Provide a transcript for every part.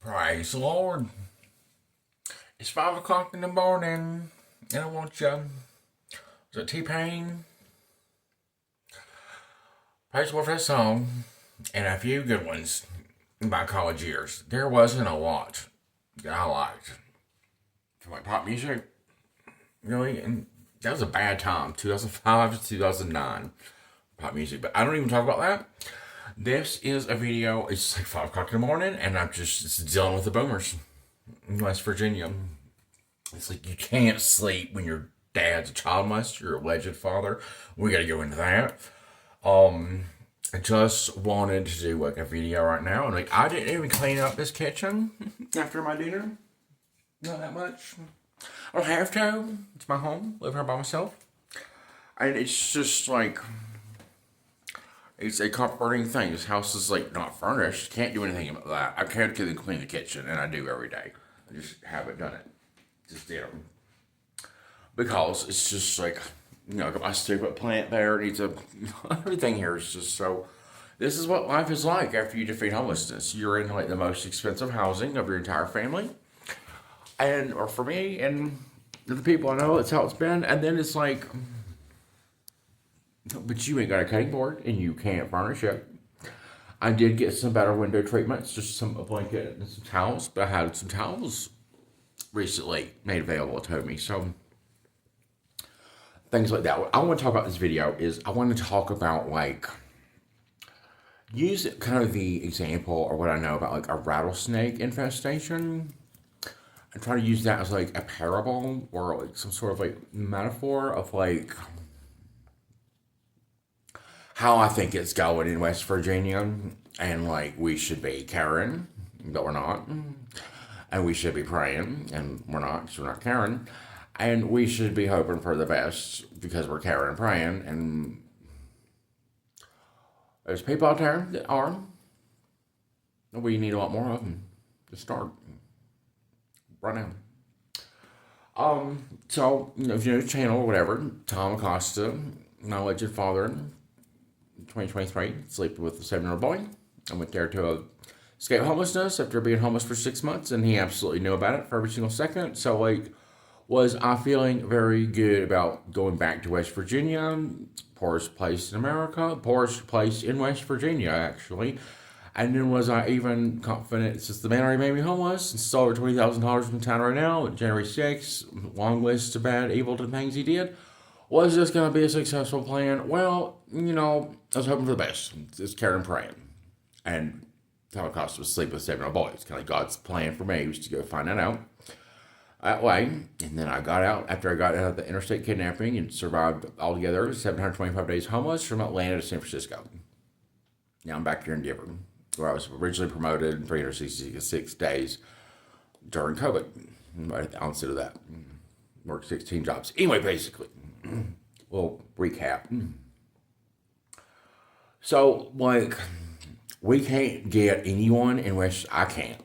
Praise the Lord. It's 5 o'clock in the morning, and I want you. Is it T-Pain? Praise the Lord for that song, and a few good ones in my college years. There wasn't a lot that I liked. For like pop music, really, and that was a bad time. 2005 to 2009, pop music. But I don't even talk about that. This is a video. It's like 5 o'clock in the morning, and I'm just dealing with the boomers in West Virginia. It's like you can't sleep when your dad's a child molester, your alleged father. We got to go into that. I just wanted to do like a video right now, and like I didn't even clean up this kitchen after my dinner. Not that much. I don't have to. It's my home. Live here by myself, and it's just like. It's a comforting thing. This house is like not furnished. Can't do anything about that. I can't clean the kitchen, and I do every day. I just haven't done it. Just did them. Because it's just like, my stupid plant there needs a. Everything here is just so. This is what life is like after you defeat homelessness. You're in like the most expensive housing of your entire family, or for me and the people I know, that's how it's been. And then it's like. But you ain't got a cutting board, and you can't furnish it. I did get some better window treatments, just a blanket and some towels, but I had some towels recently made available to me, so things like that. What I want to talk about this video is I want to talk about, like, use kind of the example or what I know about, like, a rattlesnake infestation, and try to use that as, like, a parable or, like, some sort of, like, metaphor of, like, how I think it's going in West Virginia, and like we should be caring, but we're not, and we should be praying, and we're not, because we're not caring, and we should be hoping for the best because we're caring and praying, and there's people out there that are, we need a lot more of them to start right now. So, if you know the channel or whatever, Tom Acosta, my alleged father, 2023, sleeping with a 7-year-old boy. I went there to escape homelessness after being homeless for 6 months, and he absolutely knew about it for every single second. So, like, was I feeling very good about going back to West Virginia? Poorest place in America, poorest place in West Virginia, actually. And then was I even confident, since the man already made me homeless and stole over $20,000 from town right now, January 6th, long list of bad, evil things he did. Was this going to be a successful plan? Well, I was hoping for the best. It's caring and praying. And Tom Acosta was sleeping with 7-year-old boys. It's kind of like God's plan for me was to go find that out that way. And then I got out, after I got out of the interstate kidnapping and survived altogether 725 days homeless from Atlanta to San Francisco. Now I'm back here in Denver, where I was originally promoted in 366 days during COVID. Right at the onset of that. Worked 16 jobs. Anyway, basically. We'll recap. So, like, we can't get anyone in I can't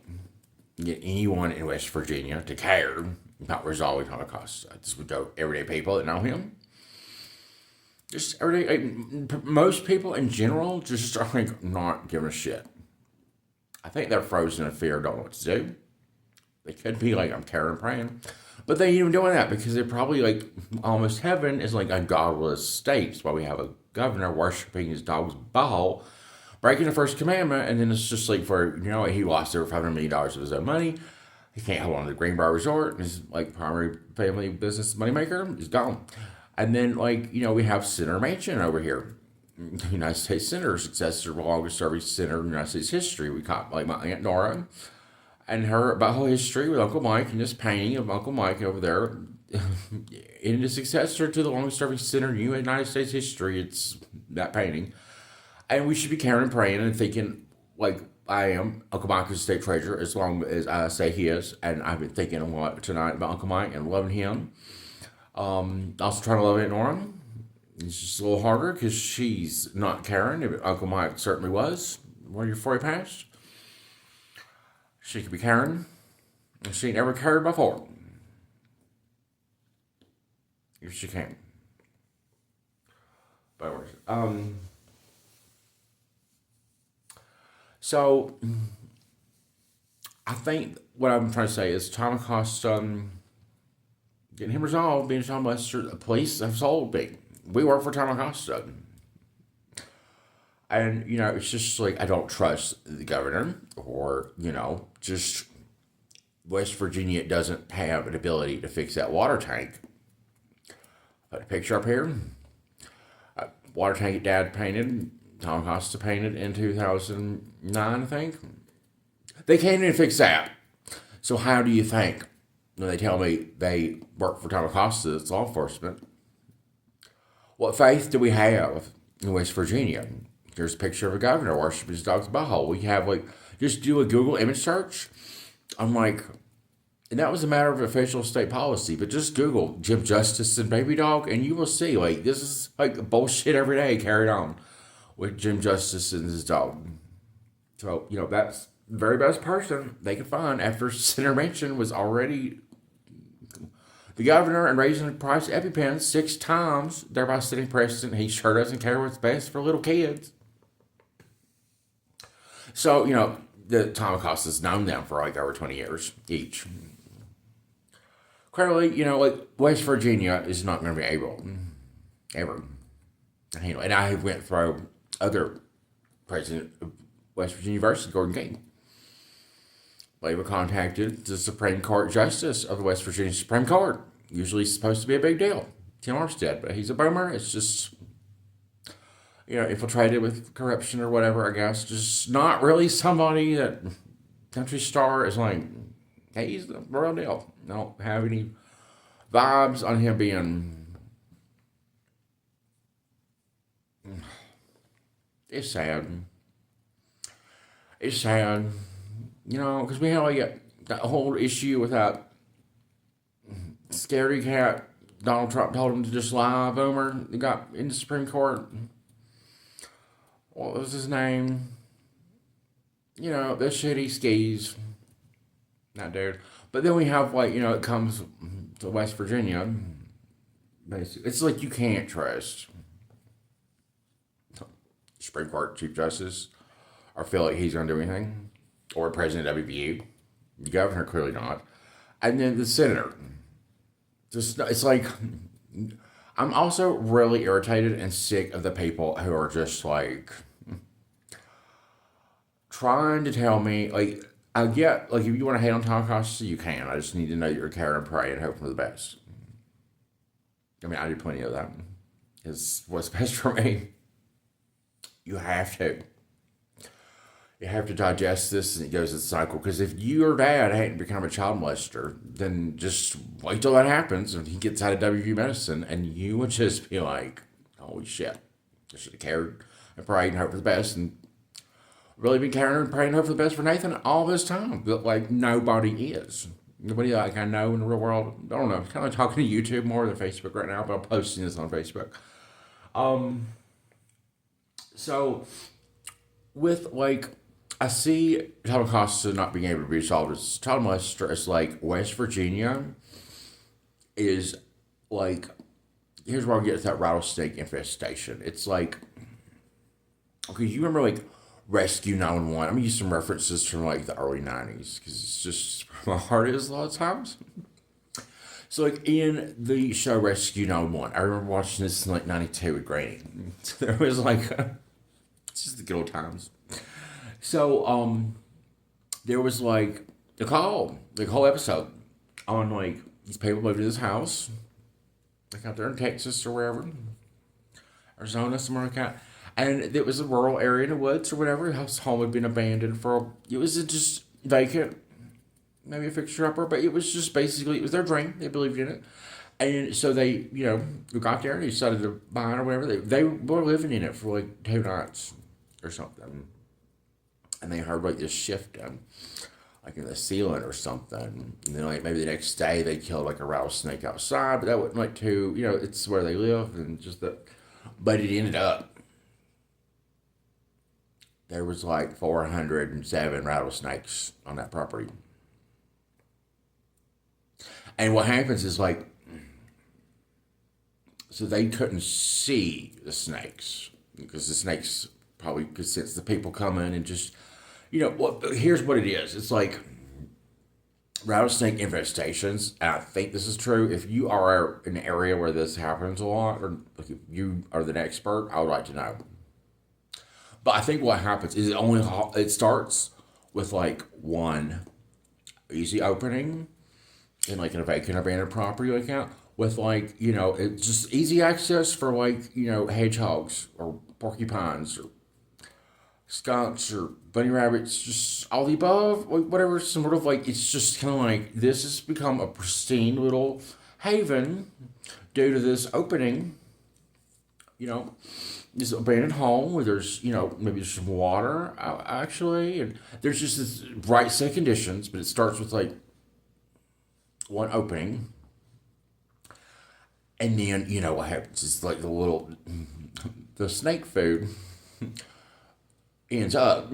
get anyone in West Virginia to care about resolving Holocaust. I just would go everyday people that know him. Just everyday, most people in general just are like not giving a shit. I think they're frozen in fear, don't know what to do. They could be like, I'm caring and praying. But they ain't even doing that because they're probably like, almost heaven is like a godless state. That's why we have a governor worshiping his dog's ball, breaking the first commandment, and then it's just like he lost over $500 million of his own money. He can't hold on to the Greenbrier Resort. His like primary family business moneymaker is gone. And then we have Senator Manchin over here, the United States Senator, successor, longest serving senator in United States history. We caught like my Aunt Nora and her about whole history with Uncle Mike and this painting of Uncle Mike over there. In the successor to the longest serving senator in United States history, it's that painting. And we should be caring and praying and thinking, like I am, Uncle Mike is a state treasurer as long as I say he is. And I've been thinking a lot tonight about Uncle Mike and loving him. Also trying to love Aunt Nora. It's just a little harder because she's not caring. Uncle Mike certainly was. 1 year before he passed. She could be caring. And she never cared before. If she can. But so I think what I'm trying to say is time costs getting him resolved, being Tom Lester. The police have sold me. We work for Tom Acosta. And, it's just like I don't trust the governor or, just West Virginia doesn't have an ability to fix that water tank. Put a picture up here. Water tank that Dad painted, Tom Acosta painted in 2009, I think. They can't even fix that. So how do you think when they tell me they work for Tom Acosta, it's law enforcement? What faith do we have in West Virginia? There's a picture of a governor worshiping his dog's butthole. We have just do a Google image search. I'm like, and that was a matter of official state policy, but just Google Jim Justice and baby dog, and you will see this is bullshit every day carried on with Jim Justice and his dog. So that's the very best person they could find after intervention was already the governor and raising the price of EpiPens 6 times, thereby setting precedent. He sure doesn't care what's best for little kids. So, the Tom Acosta's known them for over 20 years each. Clearly, West Virginia is not going to be able, ever, to handle it. And I went through other president of West Virginia University, Gordon King. They were contacted the Supreme Court Justice of the West Virginia Supreme Court. Usually supposed to be a big deal. Tim Armstead, but he's a boomer. It's just, infiltrated with corruption or whatever, I guess. Just not really somebody that country star is like, hey, he's the real deal. Don't have any vibes on him being. It's sad. It's sad. Because we have that whole issue with that scaredy cat Donald Trump told him to just lie, boomer, that got in the Supreme Court. What was his name? The shitty skis. That dude. But then we have, it comes to West Virginia. Basically, it's like you can't trust Supreme Court Chief Justice or feel like he's going to do anything. Or President WVU. The governor, clearly not. And then the senator. It's like, I'm also really irritated and sick of the people who are just trying to tell me, I get, if you want to hate on Tom Costa, you can. I just need to know you're caring and pray and hope for the best. I mean, I do plenty of that. It's what's best for me. You have to. You have to digest this, and it goes in a cycle. Because if your dad hadn't become a child molester, then just wait till that happens, and he gets out of WV medicine, and you would just be like, holy shit. I should have cared and prayed and hoped for the best, and really been caring and praying and hoping for the best for Nathan all this time. But, nobody is. Nobody I know in the real world. I don't know. I'm kind of talking to YouTube more than Facebook right now, but I'm posting this on Facebook. So, with, I see Tom Acosta not being able to be resolved as child molester. It's West Virginia is here's where I get to that rattlesnake infestation. It's okay, you remember Rescue 911? I'm gonna use some references from the early 90s because it's just where my heart is a lot of times. So in the show Rescue 911, I remember watching this in 92 with Granny. So there was it's just the good old times. So, there was the whole episode on these people moved to this house, out there in Texas or wherever, Arizona, somewhere like that, and it was a rural area in the woods or whatever. The home had been abandoned it was just vacant, maybe a fixture-upper, but it was just basically, it was their dream. They believed in it. And so they, got there and they decided to buy it or whatever. They were living in it for 2 nights or something. And they heard this shifting, in the ceiling or something. And then maybe the next day they killed a rattlesnake outside, but that wasn't too, it's where they live and just that. But it ended up, there was 407 rattlesnakes on that property. And what happens is so they couldn't see the snakes because the snakes probably could sense the people coming and just, here's what it is. It's rattlesnake infestations, and I think this is true. If you are in an area where this happens a lot, or like if you are the expert, I would like to know. But I think what happens is it starts with like one easy opening in like in a vacant abandoned property account with like it's just easy access for like hedgehogs or porcupines or skunks or bunny rabbits, just all the above, like whatever, sort of like it's just kind of like this has become a pristine little haven due to this opening, you know, this abandoned home where there's maybe there's some water actually, and there's just this bright set of conditions, but it starts with like one opening, and then what happens is like the snake food ends up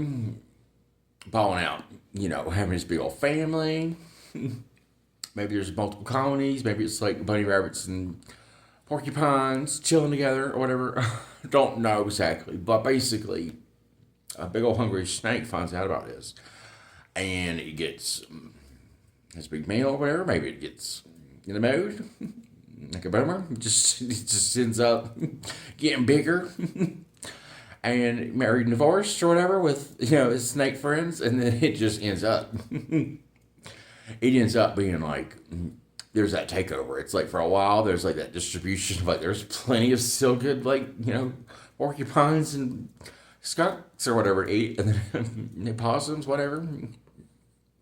balling out, having this big old family. Maybe there's multiple colonies. Maybe it's like bunny rabbits and porcupines chilling together or whatever. Don't know exactly. But basically, a big old hungry snake finds out about this. And it gets his big meal or whatever. Maybe it gets in the mood. Like a boomer. It just ends up getting bigger. And married and divorced or whatever with his snake friends, and then it just ends up being like there's that takeover. It's like for a while there's like that distribution, like there's plenty of still good like porcupines and skunks or whatever to eat, and then possums, whatever,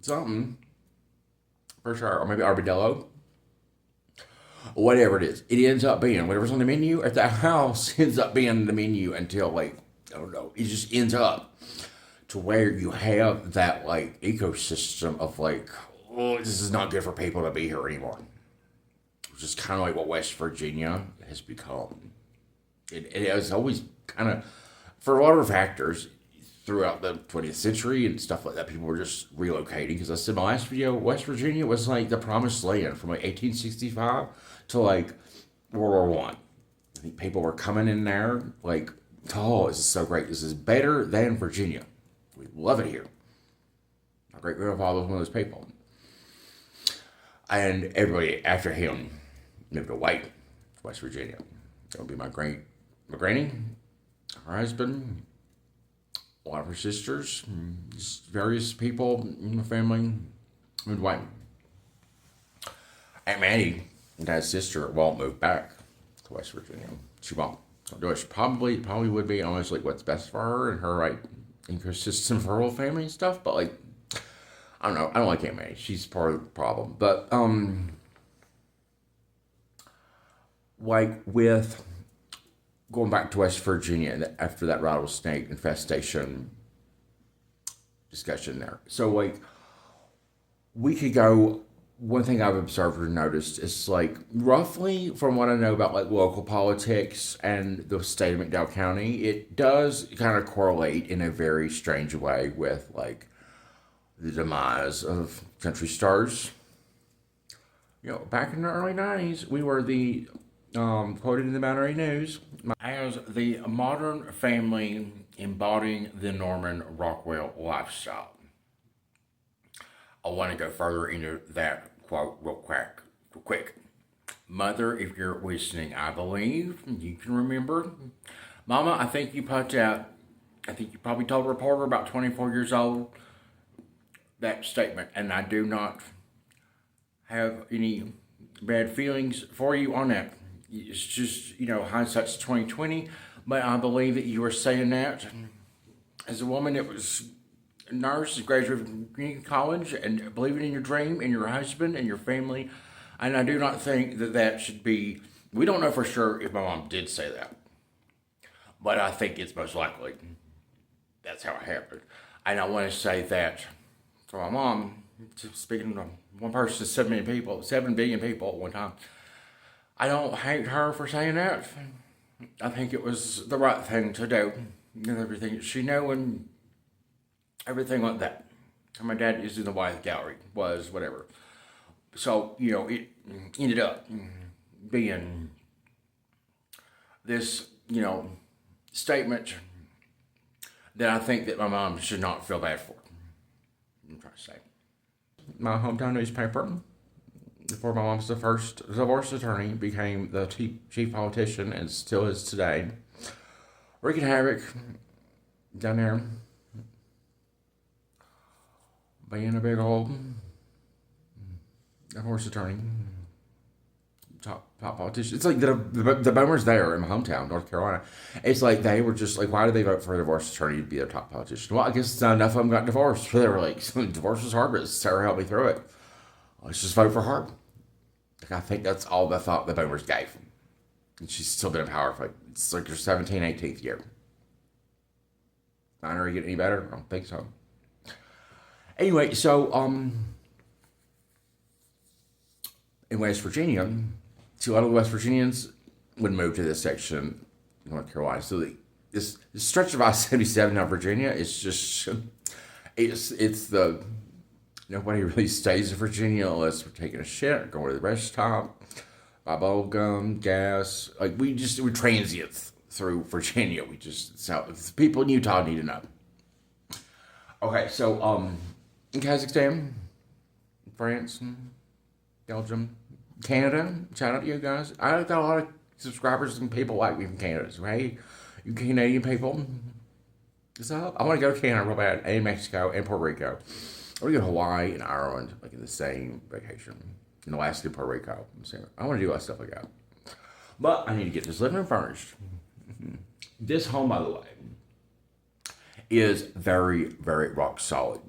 something for sure, or maybe armadillo. Whatever it is, it ends up being whatever's on the menu at the house ends up being the menu until like I don't know. It just ends up to where you have that like ecosystem of like, oh, this is not good for people to be here anymore. Which is kind of like what West Virginia has become. It has always kind of, for a lot of factors, throughout the 20th century and stuff like that, people were just relocating. Because I said in my last video, West Virginia was like the promised land from like 1865 to like World War One. I think people were coming in there like, oh, this is so great. This is better than Virginia. We love it here. My great grandfather was one of those people. And everybody after him moved away to West Virginia. That would be my granny, her husband, a lot of her sisters, just various people in the family moved away. Aunt Manny, Dad's sister, won't move back to West Virginia. She won't. Do it. She probably would be almost like what's best for her and her like ecosystem for her whole family and stuff. But like, I don't know. I don't like Aunt May. She's part of the problem. But like with going back to West Virginia after that rattlesnake infestation discussion there. So like we could go. One thing I've observed or noticed is like roughly from what I know about like local politics and the state of McDowell County, it does kind of correlate in a very strange way with like the demise of country stars. Back in the early 90s, we were the quoted in the Monterey News as the modern family embodying the Norman Rockwell lifestyle. I want to go further into that quote real quick. Mother, if you're listening, I believe you can remember. Mama, I think you probably told a reporter about 24 years old that statement, and I do not have any bad feelings for you on that. It's just, hindsight's 2020, but I believe that you were saying that as a woman that was nurse, graduated from community college, and believing in your dream and your husband and your family. And I do not think that should be, we don't know for sure if my mom did say that, but I think it's most likely that's how it happened. And I want to say that for my mom, speaking to one person, 7 billion people at one time, I don't hate her for saying that. I think it was the right thing to do. And everything she knew and everything like that. My dad is in the Wyeth Gallery, was whatever. So, it ended up being this, statement that I think that my mom should not feel bad for. I'm trying to say. my hometown newspaper, before my mom's the first divorce attorney, became the chief politician and still is today. Wreaking havoc down there, being a big old divorce attorney, top politician. It's like the boomers there in my hometown, North Carolina. It's like they were just like, why did they vote for a divorce attorney to be their top politician? Well, I guess not enough of them got divorced. So they were like, divorce was hard, but Sarah helped me through it. Let's just vote for her. Like, I think that's all the thought the boomers gave. And she's still been in power for it's like her 17th, 18th year. Not really getting any better? I don't think so. Anyway, so in West Virginia, see, a lot of the West Virginians would move to this section, North Carolina. So this stretch of I-77 in Virginia is just it's the nobody really stays in Virginia unless we're taking a shit or going to the rest stop, buy bubble gum, gas. Like we're transients through Virginia. So people in Utah need to know. Okay, so in Kazakhstan, France, Belgium, Canada, shout out to you guys. I got a lot of subscribers and people like me from Canada. So hey, you Canadian people, what's up? I want to go to Canada real bad, and Mexico, and Puerto Rico. I want to go to Hawaii and Ireland, like in the same vacation. In Alaska and Puerto Rico. I want to do a lot of stuff like that. But I need to get this living room furnished. This home, by the way, is very, very rock solid.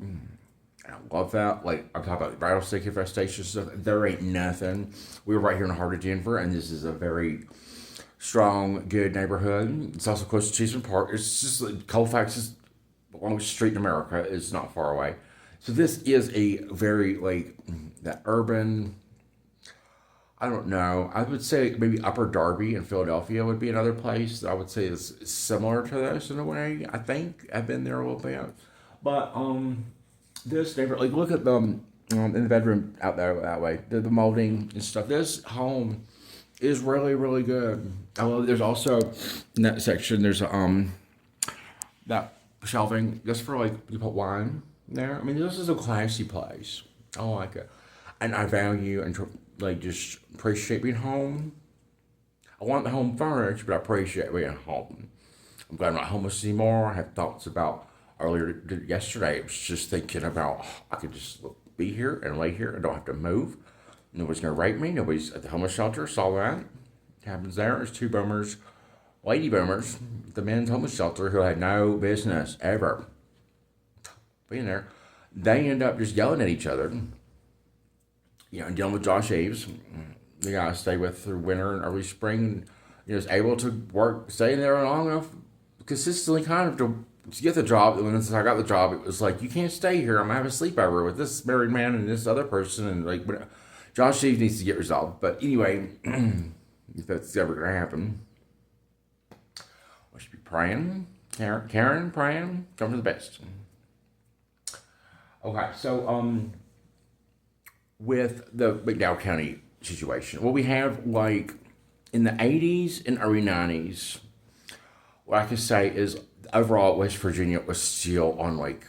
I love that. Like, I'm talking about Rattlesnake Infestation stuff. There ain't nothing. We were right here in the heart of Denver, and this is a very strong, good neighborhood. It's also close to Cheeseman Park. It's just like Colfax is the longest street in America. It's not far away. So this is a very, like, that urban, I don't know. I would say maybe Upper Darby in Philadelphia would be another place that I would say is similar to this in a way. I think I've been there a little bit. But, this neighborhood, like, look at them in the bedroom out there that way, the molding and stuff. This home is really, really good. I love. There's also in that section. There's that shelving just for like you put wine there. I mean, this is a classy place. I like it, and I value and like just appreciate being home. I want the home furnished, but I appreciate being home. I'm glad I'm not homeless anymore. I have thoughts about. Earlier yesterday, I was just thinking about I could just be here and lay here and don't have to move. Nobody's gonna rape me. Nobody's at the homeless shelter. Saw that. It happens there. There's two boomers, lady boomers, the men's homeless shelter who had no business ever being there. They end up just yelling at each other. You know, and dealing with Josh Eves, the guy I stayed with through winter and early spring, and was able to work, stay there long enough, consistently kind of to get the job. When I got the job, it was like, you can't stay here. I'm gonna have a sleepover with this married man and this other person, and like, Josh Steve needs to get resolved. But anyway, if that's ever gonna happen, I should be praying. Karen, praying. Come for the best. Okay, so with the McDowell County situation, what we have like in the 80s and early 90s, what I can say is overall West Virginia was still on like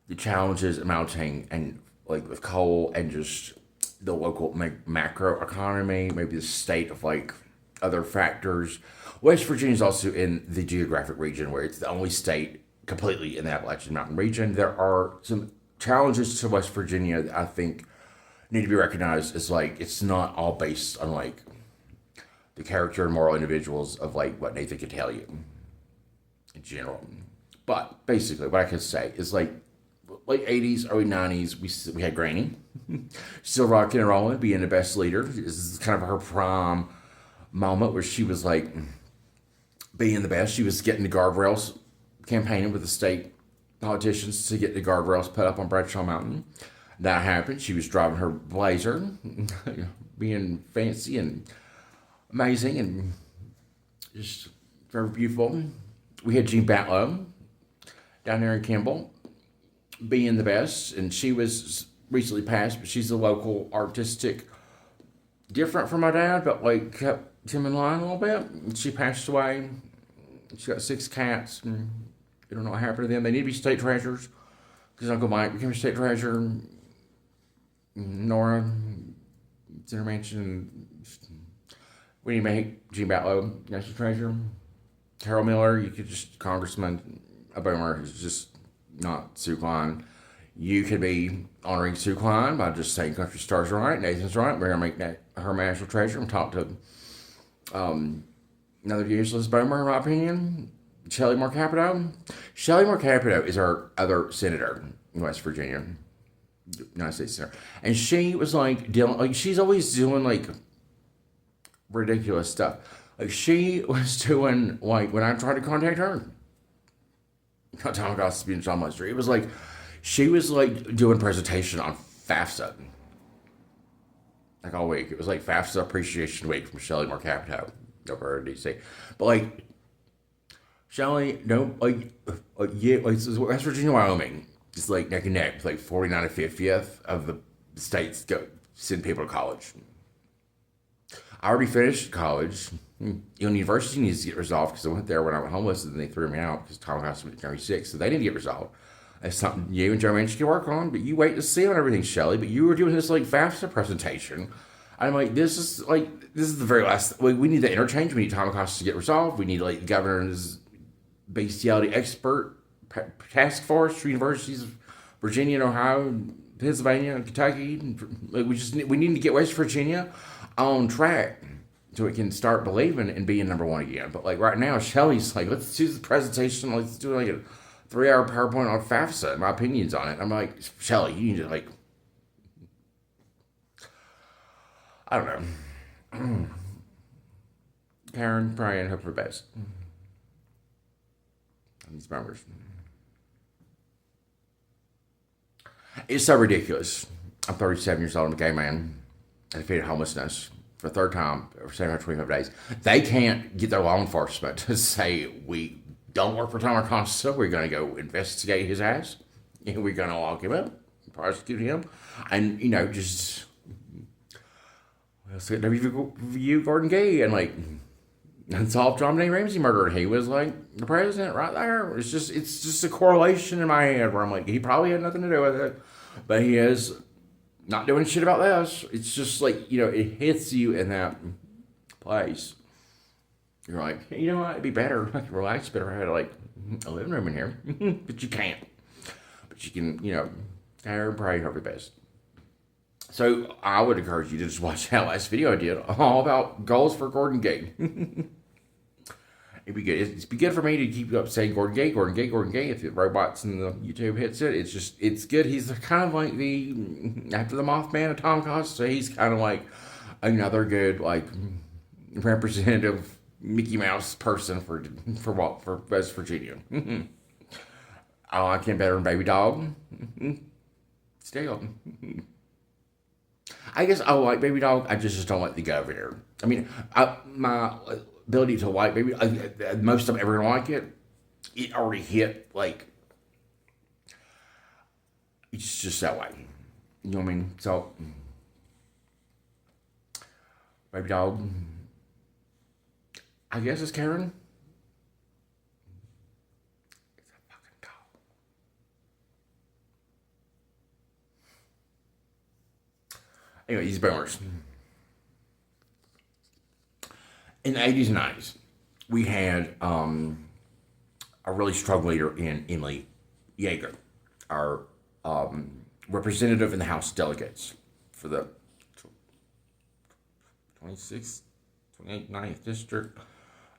the challenges mounting and like with coal and just the local macro economy, maybe the state of like other factors. West Virginia is also in the geographic region where it's the only state completely in the Appalachian Mountain region. There are some challenges to West Virginia that I think need to be recognized as like it's not all based on like the character and moral individuals of like what Nathan could tell you in general. But basically what I can say is like late 80s, early 90s, we had Granny still rocking and rolling, being the best leader. This is kind of her prime moment where she was like being the best. She was getting the guardrails, campaigning with the state politicians to get the guardrails put up on Bradshaw Mountain. That happened. She was driving her Blazer, being fancy and amazing and just very beautiful. We had Jean Batlow down there in Kimball being the best, and she was recently passed, but she's a local artistic, different from my dad, but like kept him in line a little bit. She passed away. She got 6 cats, and you don't know what happened to them. They need to be state treasures. because Uncle Mike became a state treasurer. Nora, Center Mansion. We need to make Gene Batlow national treasurer. Carol Miller, you could just Congressman, a boomer who's just not Sue Klein. You could be honoring Sue Klein by just saying country stars right, Nathan's right. We're gonna make that her national treasure and talk to another useless boomer, in my opinion. Shelley Moore Capito. Shelley Moore Capito is our other senator in West Virginia, United States senator, and she was like dealing, like she's always doing like ridiculous stuff. Like she was doing like when I tried to contact her, not talking about speaking John Munster. It was like she was like doing presentation on FAFSA, like all week. It was like FAFSA Appreciation Week from Shelley Moore Capito over in DC. But like Shelley, no, yeah, like West Virginia, Wyoming, just like neck and neck, with like 49 and 50th of the states go send people to college. I already finished college. University needs to get resolved because I went there when I was homeless and they threw me out because Tom House was very sick, so they didn't get resolved. That's something you and Joe Manchin can work on, but you wait to see on everything, Shelley. But you were doing this like FAFSA presentation. I'm like, this is the very last. We need the interchange. We need Tom Acosta to get resolved. We need like the governor's bestiality expert task force for universities of Virginia and Ohio, Pennsylvania, and Kentucky. Like we need to get West Virginia on track so it can start believing and being number one again. But like right now, Shelley's like, let's do the presentation. Let's do like a 3-hour PowerPoint on FAFSA and my opinions on it. I'm like, Shelley, you need to like, I don't know. Karen, pray and hope for the best. These members. It's so ridiculous. I'm 37 years old. I'm a gay man. I defeated homelessness for the third time over 725 days. They can't get their law enforcement to say, we don't work for Tom Acosta. We're going to go investigate his ass. And we're going to lock him up, prosecute him. And, you know, just review Gordon Gay and, like, unsolved John Benet Ramsey murder. And he was, like, the president right there. It's just a correlation in my head where I'm like, he probably had nothing to do with it. But he is not doing shit about this. It's just like, you know, it hits you in that place. You're like, you know what, it'd be better. I could relax better. I had like a living room in here. But you can't. But you can, you know, pray, hope the best. So I would encourage you to just watch that last video I did all about goals for Gordon Gay. It'd be good. It'd be good for me to keep up saying Gordon Gay, Gordon Gay, Gordon Gay. If the robots and the YouTube hits it, it's good. He's kind of like after the Mothman of Tom Costa, he's kind of like another good, like, representative Mickey Mouse person for West Virginia. I like him better than Baby Dog. Still. I guess I like Baby Dog. I just don't like the governor. I mean, my ability to like Baby, most I'm ever gonna like it already hit, like, it's just that way. You know what I mean? So, Baby Dog, I guess it's Karen. It's a fucking dog. Anyway, these boomers. In the 80s and 90s, we had a really strong leader in Emily Yeager, our representative in the House of Delegates for the 26th, 28th, 9th District.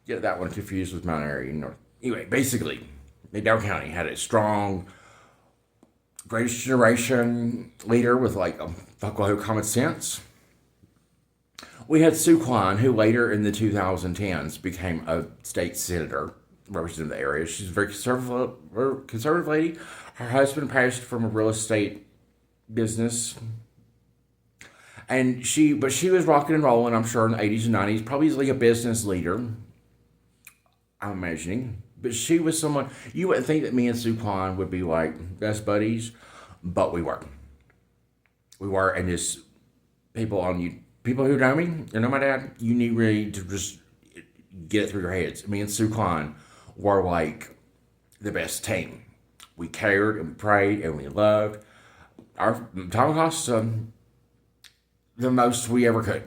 Get that one confused with Mount Airy North. Anyway, basically, McDowell County had a strong, greatest generation leader with like a fuckload of common sense. We had Sue Klein, who later in the 2010s became a state senator representing the area. She's a very conservative lady. Her husband passed from a real estate business. And she was rocking and rolling, I'm sure, in the 80s and 90s. Probably like a business leader, I'm imagining. But she was someone, you wouldn't think that me and Sue Klein would be like best buddies, but we were. We were, and just people who know me, you know my dad, you need really to just get it through your heads. Me and Sue Klein were like the best team. We cared and we prayed and we loved. Our Tom cost the most we ever could.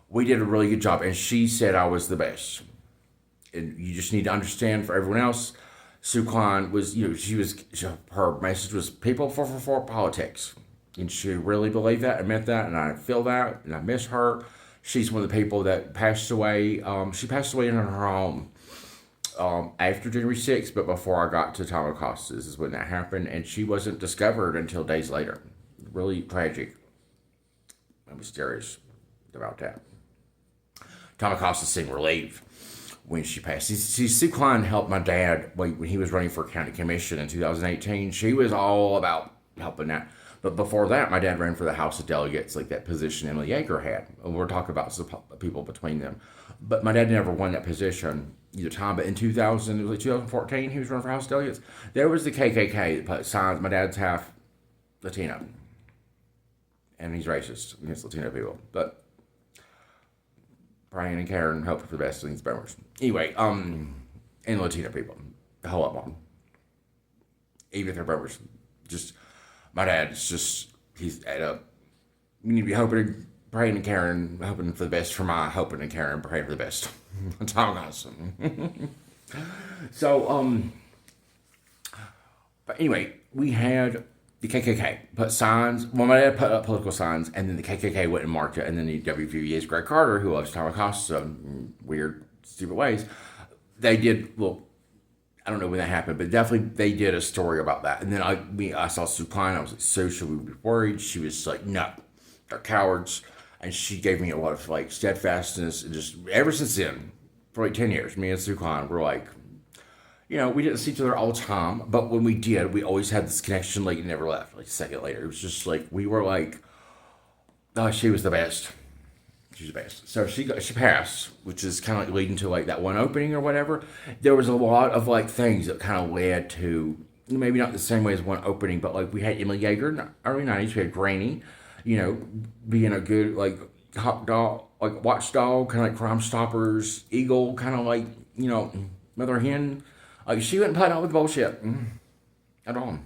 We did a really good job, and she said I was the best. And you just need to understand for everyone else, Sue Klein was, her message was people for politics. And she really believed that and meant that, and I feel that, and I miss her. She's one of the people that passed away. She passed away in her home after January 6th, but before I got to Tom Acosta's is when that happened, and she wasn't discovered until days later. Really tragic. I'm mysterious about that. Tom Acosta seemed relieved when she passed. See, Sue Klein helped my dad when he was running for county commission in 2018. She was all about helping that. But before that, my dad ran for the House of Delegates, like that position Emily Yeager had. And we're talking about some people between them. But my dad never won that position either time. But in 2014, he was running for House of Delegates. There was the KKK that put signs. My dad's half Latino. And he's racist against Latino people. But Brian and Karen hope for the best in these boomers. Anyway, and Latino people. A whole lot more. Even if they're boomers. Just, my dad's just, he's at a, we need to be hoping, praying and Karen, hoping for the best for my hoping and Karen, praying for the best. That's all awesome. So, but anyway, we had the KKK put signs. Well, my dad put up political signs, and then the KKK went and marked it, and then the WVBA's Greg Carter, who loves Tom Acosta in weird, stupid ways, they did, well, I don't know when that happened, but definitely they did a story about that. And then I saw Sue Klein. I was like, so should we be worried? She was like, no, they're cowards. And she gave me a lot of like steadfastness. And just ever since then, for like 10 years, me and Sue Klein were like, we didn't see each other all the time. But when we did, we always had this connection like it never left. Like a second later, it was just like, we were like, oh, she was the best. She's the best. So she passed, which is kind of like leading to like that one opening or whatever. There was a lot of like things that kind of led to, maybe not the same way as one opening, but like we had Emily Yeager in the early 90s. We had Granny, being a good like hot dog, like watchdog, kind of like Crime Stoppers, Eagle, kind of like, Mother Hen. Like she wouldn't put up with bullshit at all.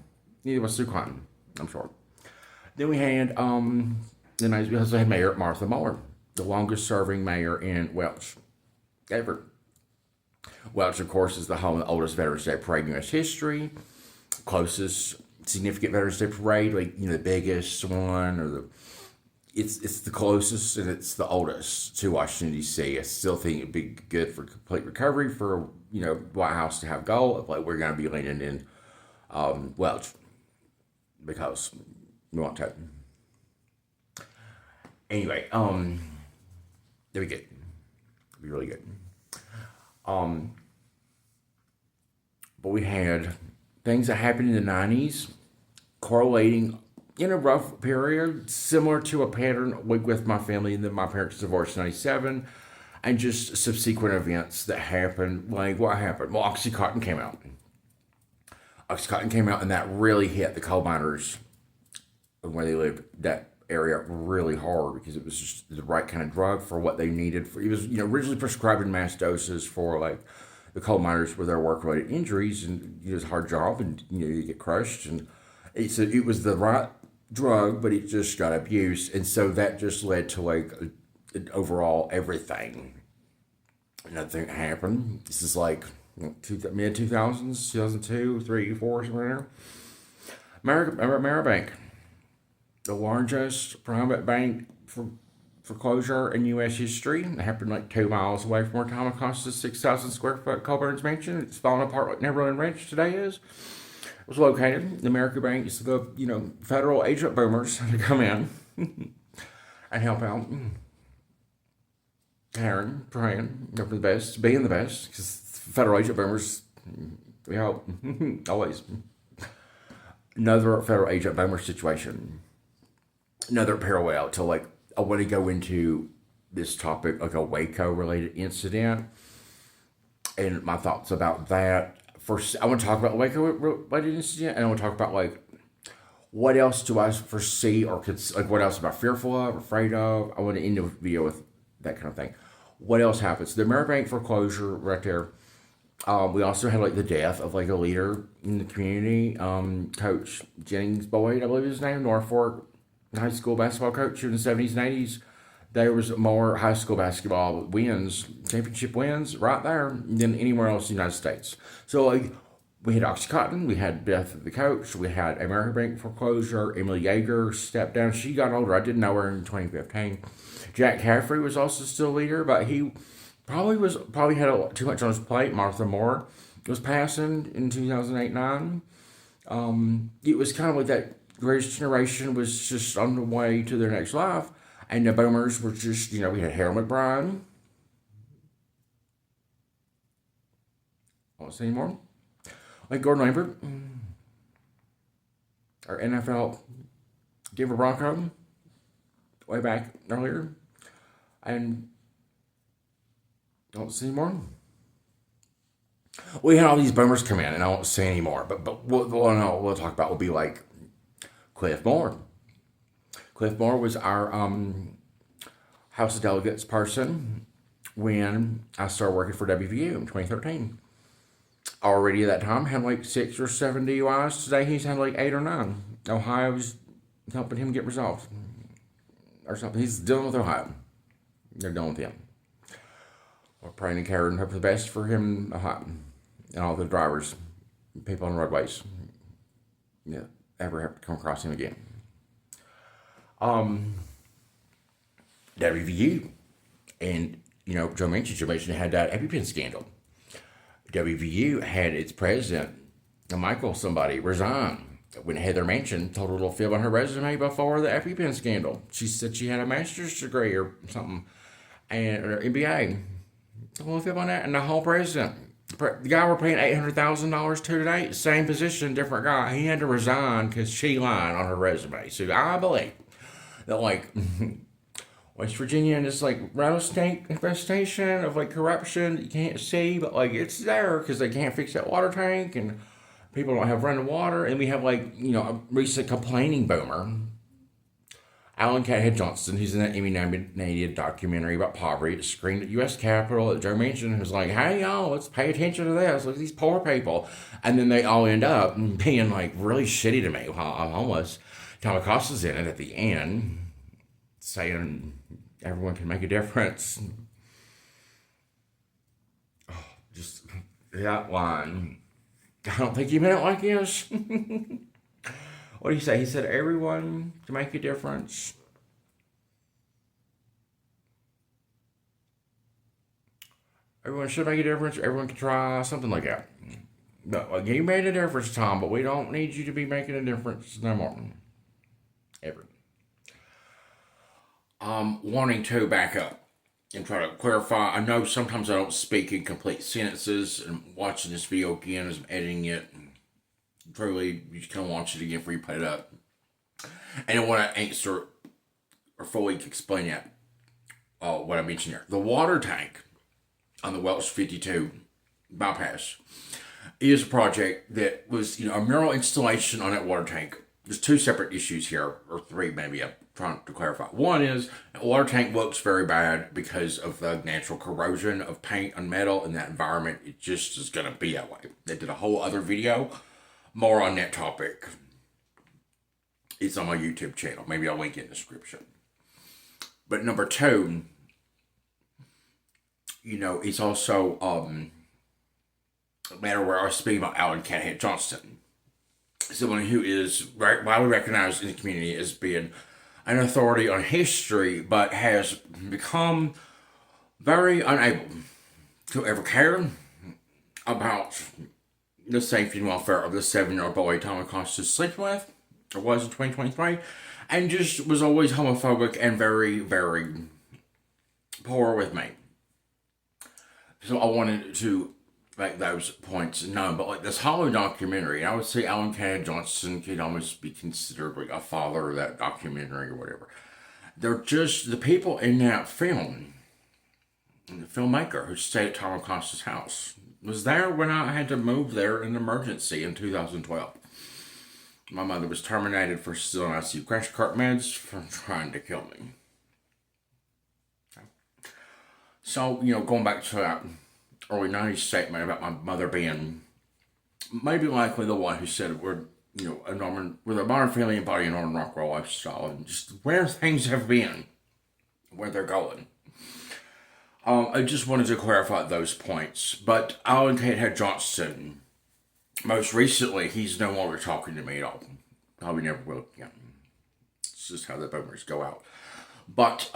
Neither was Sue Klein, I'm sure. Then we had, we also had Mayor Martha Muller, the longest serving mayor in Welch ever. Welch, of course, is the home of the oldest Veterans Day parade in U.S. history, closest significant Veterans Day parade, like, the biggest one, or it's the closest and it's the oldest to Washington, D.C. I still think it'd be good for complete recovery for, White House to have goal of like, we're going to be leaning in Welch because we want to. Anyway, it'll be good. It'll be really good. But we had things that happened in the 90s correlating in a rough period, similar to a pattern with my family, and then my parents divorced in 97, and just subsequent events that happened. Like, what happened? Well, Oxycontin came out. And that really hit the coal miners where they lived, that area really hard, because it was just the right kind of drug for what they needed. It was, originally prescribed in mass doses for like the coal miners with their work-related injuries, and it was a hard job, and you get crushed, and it was the right drug, but it just got abused, and so that just led to like overall everything. Another thing that happened. This is like mid 2000s, 2002, 3, 4, somewhere there. Ameribank, the largest private bank for foreclosure in U.S. history. It happened like 2 miles away from where Tom Acosta's 6,000 square foot Colburn's mansion. It's falling apart like Neverland Ranch today is. It was located. The American Bank used to go, federal agent boomers to come in and help out. Karen, praying for the best, being the best, because federal agent boomers, we hope, always. Another federal agent boomer situation. Another parallel to like, I want to go into this topic, like a Waco related incident, and my thoughts about that. First, I want to talk about Waco related incident, and I want to talk about like, what else do I foresee, or like what else am I fearful of, afraid of? I want to end the video with that kind of thing. What else happens? The Ameribank foreclosure right there. We also had like the death of like a leader in the community, Coach Jennings Boyd, I believe his name, Norfolk high school basketball coach in the 70s and 80s. There was more high school basketball wins, championship wins, right there than anywhere else in the United States. So like we had Oxycontin, we had death of the coach, we had American Bank foreclosure, Emily Yeager stepped down. She got older. I didn't know her in 2015. Jack Caffrey was also still leader, but he probably had too much on his plate. Martha Moore was passing in 2008-9. It was kind of like that greatest generation was just on the way to their next life, and the boomers were just, we had Harold McBride. I won't say anymore. Like Gordon Lambert, our NFL Denver Bronco, way back earlier, and don't see anymore. We had all these boomers come in, and I won't say anymore. But what we'll talk about will be like Cliff Moore. Cliff Moore was our House of Delegates person when I started working for WVU in 2013. Already at that time had like 6 or 7 DUIs. Today he's had like 8 or 9. Ohio's helping him get resolved or something. He's dealing with Ohio. They're done with him. We're praying and caring and hope for the best for him and all the drivers, people on the roadways. Ever have to come across him again. WVU, and Joe mentioned had that EpiPen scandal. WVU had its president, Michael somebody, resign when Heather Manchin told a little fib on her resume before the EpiPen scandal. She said she had a master's degree or something, or MBA. A little fib on that, and the whole president, the guy we're paying $800,000 to today, same position, different guy. He had to resign because she lied on her resume. So I believe that like West Virginia and this like rattlesnake infestation of like corruption that you can't see, but like it's there because they can't fix that water tank and people don't have running water. And we have like a recent complaining boomer, Alan Cathead Johnson, who's in that Emmy-nominated documentary about poverty that screened at U.S. Capitol that Joe mentioned, who's like, hey, y'all, let's pay attention to this. Look at these poor people. And then they all end up being like really shitty to me while I'm homeless. Tom Acosta's in it at the end, saying everyone can make a difference. Oh, just that line. I don't think he meant it like this. What did he say? He said, everyone can make a difference. Everyone should make a difference. Everyone can try. Something like that. But like, you made a difference, Tom, but we don't need you to be making a difference no more. Ever. Wanting to back up and try to clarify. I know sometimes I don't speak in complete sentences, and watching this video again as I'm editing it, truly, you just kind of watch it again before you put it up. And I want to answer or fully explain that, what I mentioned here. The water tank on the Welch 52 bypass is a project that was, a mural installation on that water tank. There's 2 separate issues here, or 3 maybe, I'm trying to clarify. One is, the water tank looks very bad because of the natural corrosion of paint on metal in that environment. It just is going to be that way. They did a whole other video more on that topic. It's on my YouTube channel. Maybe I'll link it in the description. But number 2, it's also a matter where I was speaking about Alan Cathead Johnson. Someone who is widely recognized in the community as being an authority on history, but has become very unable to ever care about the safety and welfare of the 7-year-old boy Tom Acosta slept with, or was in 2023, and just was always homophobic and very, very poor with me. So I wanted to make those points known, but like this Hollow documentary, I would say Alan Cathead Johnson could almost be considered like a father of that documentary or whatever. They're just the people in that film, the filmmaker who stayed at Tom Acosta's house, was there when I had to move there in emergency in 2012. My mother was terminated for stealing ICU crash cart meds from trying to kill me. So, going back to that early 90s statement about my mother being maybe likely the one who said we're a modern family embody a Northern rock roll lifestyle and just where things have been, where they're going. I just wanted to clarify those points. But Alan Cathead Johnson, most recently, he's no longer talking to me at all. Probably never will again. It's just how the boomers go out. But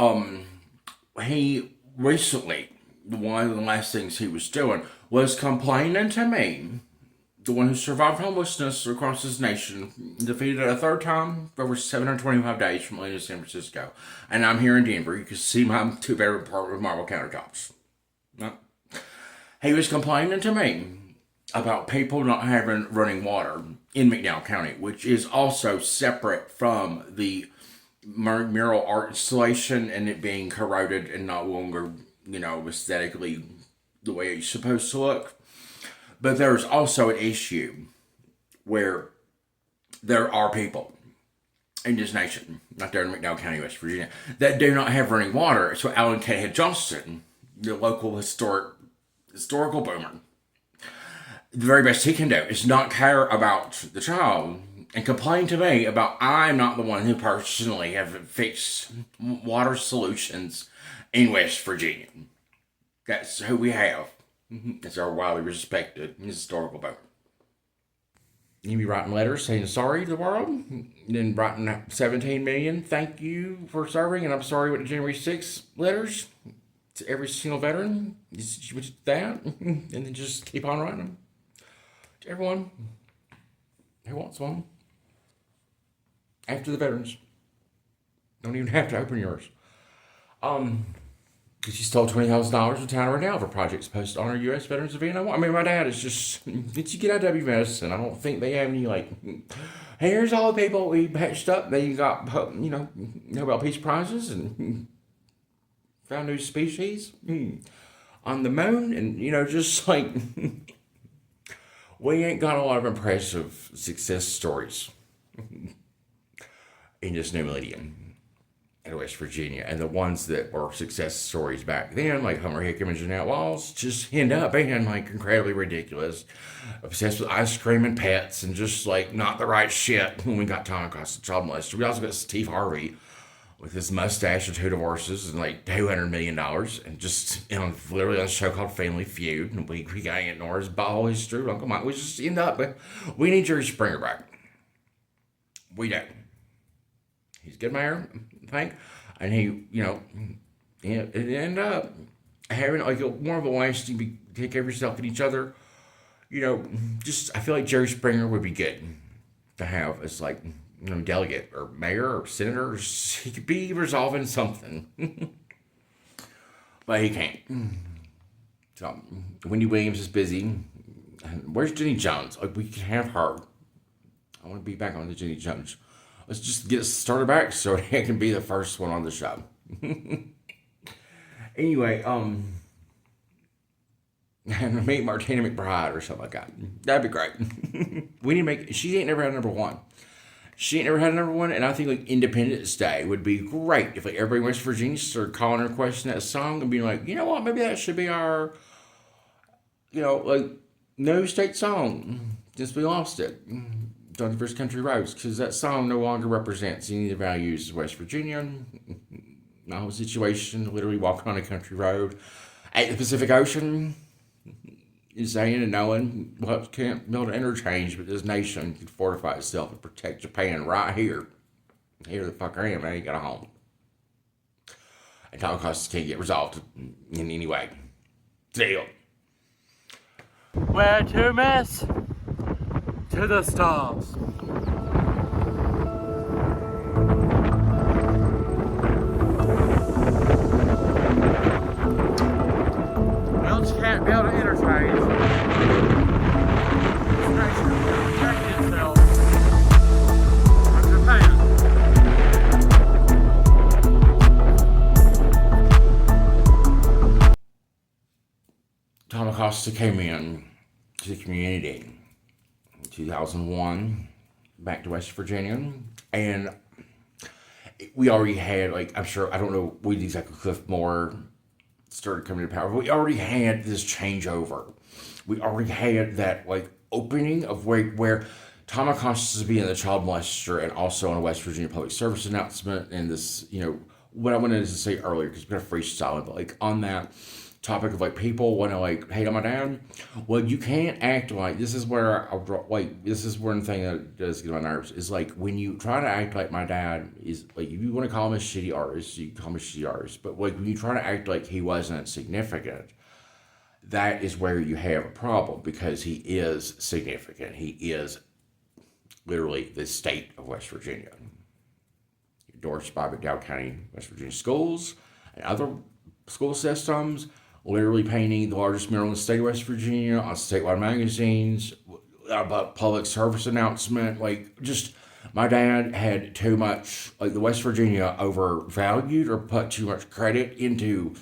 he recently, one of the last things he was doing was complaining to me, the one who survived homelessness across this nation, defeated it a third time for over 725 days from Atlanta to San Francisco. And I'm here in Denver. You can see my two-bedroom apartment with marble countertops. He was complaining to me about people not having running water in McDowell County, which is also separate from the mural art installation and it being corroded and not longer, aesthetically the way it's supposed to look. But there's also an issue where there are people in this nation, not there in McDowell County, West Virginia, that do not have running water. So Alan Cathead Johnson, the local historical boomer, the very best he can do is not care about the child and complain to me about I'm not the one who personally have fixed water solutions in West Virginia. That's who we have. It's our widely respected historical boomer. You be writing letters saying sorry to the world, and then writing 17 million thank you for serving, and I'm sorry with the January 6th letters to every single veteran. Just that, and then just keep on writing them to everyone who wants one. After the veterans, don't even have to open yours. Because she stole $20,000 from Town right now for projects supposed to honor U.S. veterans of Vietnam War. I mean, my dad is just, did you get IWS? And I don't think they have any, here's all the people we patched up. They got, Nobel Peace Prizes and found new species on the moon. And, we ain't got a lot of impressive success stories in this new millennium. West Virginia, and the ones that were success stories back then, like Homer Hickam and Jeanette Walls, just end up being incredibly ridiculous, obsessed with ice cream and pets, and just not the right shit. When we got Tom across the child molester, we also got Steve Harvey with his mustache and 2 divorces and $200 million, and just literally on a show called Family Feud, and we can't ignore his butthole history. Uncle Mike, we just end up, we need Jerry Springer back. We do. He's a good mayor, I think, and he, it ended up having more of a lasting take care of yourself and each other. I feel like Jerry Springer would be good to have as delegate or mayor or senator. He could be resolving something, but he can't. So Wendy Williams is busy. Where's Jenny Jones? We can have her. I want to be back on the Jenny Jones. Let's just get started back so it can be the first one on the show. Anyway, meet Martina McBride or something like that. That'd be great. We need to make. She ain't never had number one. She ain't never had a number one, and I think Independence Day would be great if everybody in West Virginia started calling her, questioning that song, and being like, you know what, maybe that should be our, no state song since we lost it. 21st Country Roads, because that song no longer represents any of the values of West Virginia. My whole situation, literally walking on a country road at the Pacific Ocean, is saying and knowing what can't build an interchange, but this nation can fortify itself and protect Japan right here. Here the fuck I am, I ain't got a home. And Holocaust can't get resolved in any way. Deal. Where to, miss? To the stars. Well, you can't build an interchange. This nation will protect itself from Japan. Tom Acosta came in to the community 2001 back to West Virginia, and we already had I'm sure, I don't know, we exactly Cliff Moore started coming to power. We already had this changeover. We already had that like opening of where Tom Acosta is being the child molester, and also on a West Virginia public service announcement, and this, what I wanted to say earlier, because we got freestyle, but like on that topic of like people want to like hate on my dad. Well, you can't act like this is where I'll draw. Like this is one thing that does get on my nerves is like when you try to act like my dad is like, if you want to call him a shitty artist, you call him a shitty artist. But like when you try to act like he wasn't significant, that is where you have a problem, because he is significant. He is literally the state of West Virginia, endorsed by McDowell County, West Virginia schools and other school systems, literally painting the largest mural in the state of West Virginia on statewide magazines, about public service announcement. Like, just, my dad had too much, like, the West Virginia overvalued or put too much credit into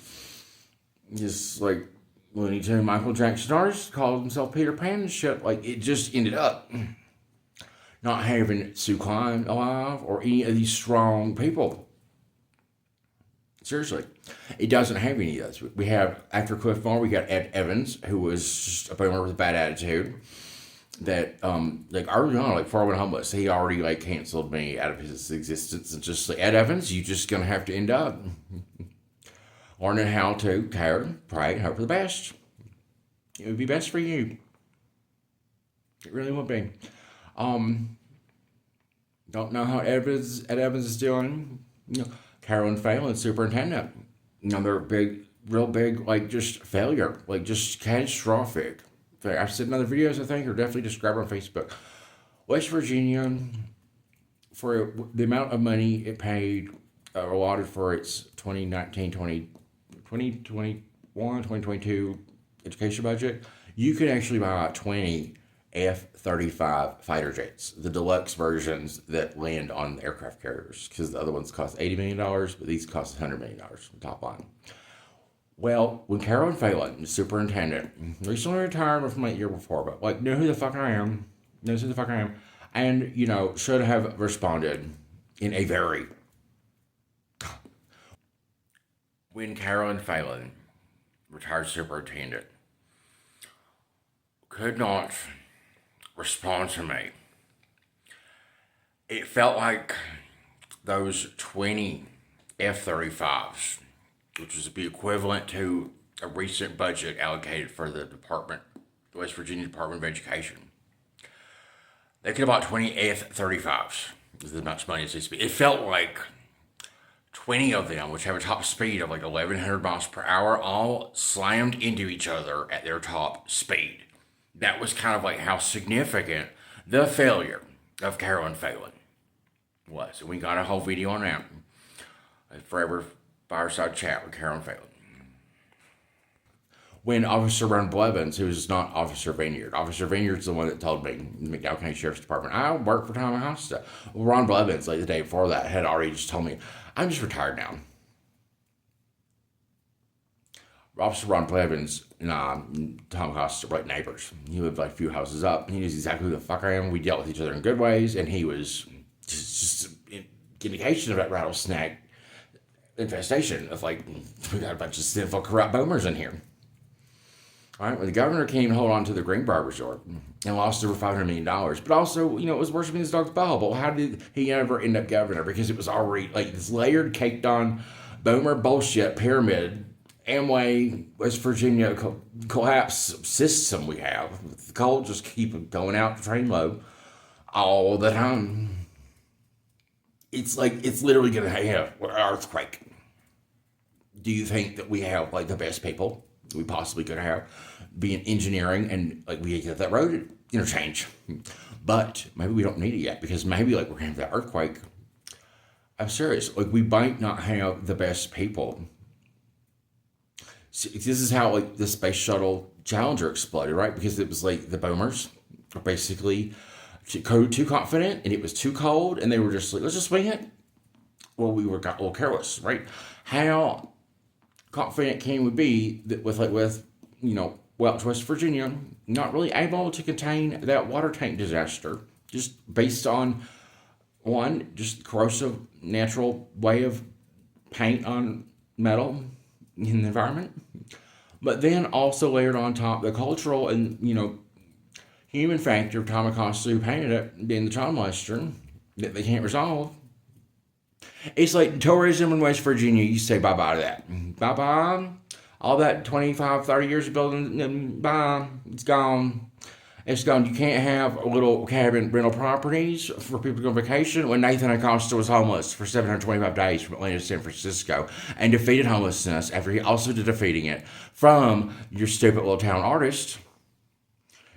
just, like, Looney Tune Michael Jackson artist, called himself Peter Pan and shit. Like, it just ended up not having Sue Klein alive or any of these strong people. Seriously, it doesn't have any of those. We have, after Cliff Moore, we got Ed Evans, who was just a boomer with a bad attitude. That, like, early on, like, before I went homeless, he already, like, canceled me out of his existence. And just like, Ed Evans, you just gonna have to end up learning how to care, pray, and hope for the best. It would be best for you. It really would be. Don't know how Ed Evans is doing. Carolyn Falin, superintendent. Another real big, like, just failure. Like, just catastrophic. I've seen other videos, I think, or definitely just grab on Facebook. West Virginia, for the amount of money it paid, allotted for its 2021, 2022 education budget, you could actually buy 20 F-35 fighter jets, the deluxe versions that land on aircraft carriers, because the other ones cost $80 million, but these cost $100 million top line. Well, when Carolyn Falin, the superintendent, recently retired from my year before, but like, knows who the fuck I am, and, should have responded in a very... When Carolyn Falin, retired superintendent, could not respond to me, it felt like those 20 F-35s, which was the equivalent to a recent budget allocated for the West Virginia Department of Education. They could have bought 20 F-35s with as much money as they spent. It felt like 20 of them, which have a top speed of like 1,100 miles per hour, all slammed into each other at their top speed. That was kind of like how significant the failure of Carolyn Falin was. And we got a whole video on that. A forever fireside chat with Carolyn Falin. When Officer Ron Blevins, who is not Officer Vineyard, Officer Vineyard's the one that told me, the McDowell County Sheriff's Department, I work for Tom Acosta. Well, Ron Blevins, like the day before that, had already just told me, I'm just retired now. Officer Ron Blevins and Tom Acosta were like neighbors. He lived like a few houses up. He knows exactly who the fuck I am. We dealt with each other in good ways, and he was just an indication of that Rattlesnake infestation of like, we got a bunch of sinful, corrupt boomers in here. All right, well, the governor came to hold on to the Greenbrier Resort and lost over $500 million. But also, it was worshiping his dog's bubble. How did he ever end up governor? Because it was already like this layered, caked on boomer bullshit pyramid, Amway, West Virginia collapse system we have. The coal just keep going out the train low all the time. It's like, it's literally going to have an earthquake. Do you think that we have like the best people we possibly could have being engineering, and like we get that road interchange? But maybe we don't need it yet, because maybe like we're going to have that earthquake. I'm serious. Like, we might not have the best people. See, this is how like the space shuttle Challenger exploded, right? Because it was like the boomers were basically too confident, and it was too cold, and they were just like, let's just swing it. Well, we got a little careless, right? How confident can we be that with West Virginia not really able to contain that water tank disaster, just based on one, just corrosive natural way of paint on metal, in the environment. But then also layered on top the cultural and, human factor of Tom Acosta, who painted it, being the child molester, that they can't resolve. It's like tourism in West Virginia. You say bye-bye to that. Bye-bye. All that 25, 30 years of building, bye. It's gone. It's gone. You can't have little cabin rental properties for people to go on vacation when Nathan Acosta was homeless for 725 days from Atlanta to San Francisco and defeated homelessness after he also did defeating it from your stupid little town artist.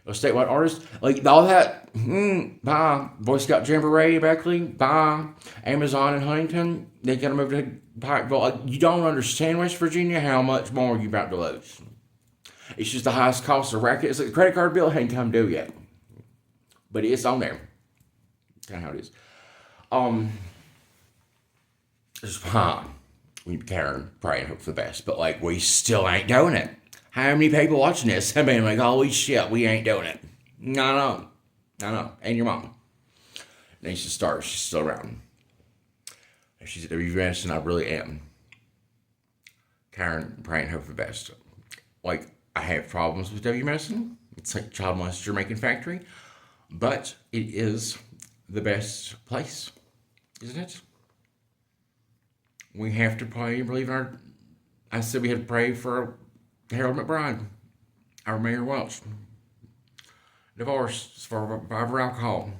A statewide artist, like all that, bye. Boy Scout Jamboree of Eckley, bye. Amazon in Huntington, they gotta move to Pikeville. Like, you don't understand West Virginia how much more you're about to lose. It's just the highest cost of racket. It's like the credit card bill hadn't come due yet, but it's on there. Kind of how it is. It's fine. We Karen pray and hope for the best, but like we still ain't doing it. How many people watching this? I mean, like, holy shit, we ain't doing it. I know. And your mom. Needs to start. She's still around. She's at WVS, and I really am. Karen, pray and hope for the best. Like, I have problems with W Medicine. It's like child molester making factory. But it is the best place, isn't it? We have to pray and believe in our... I said we had to pray for Harold McBride, our Mayor Welch. Divorce for alcohol,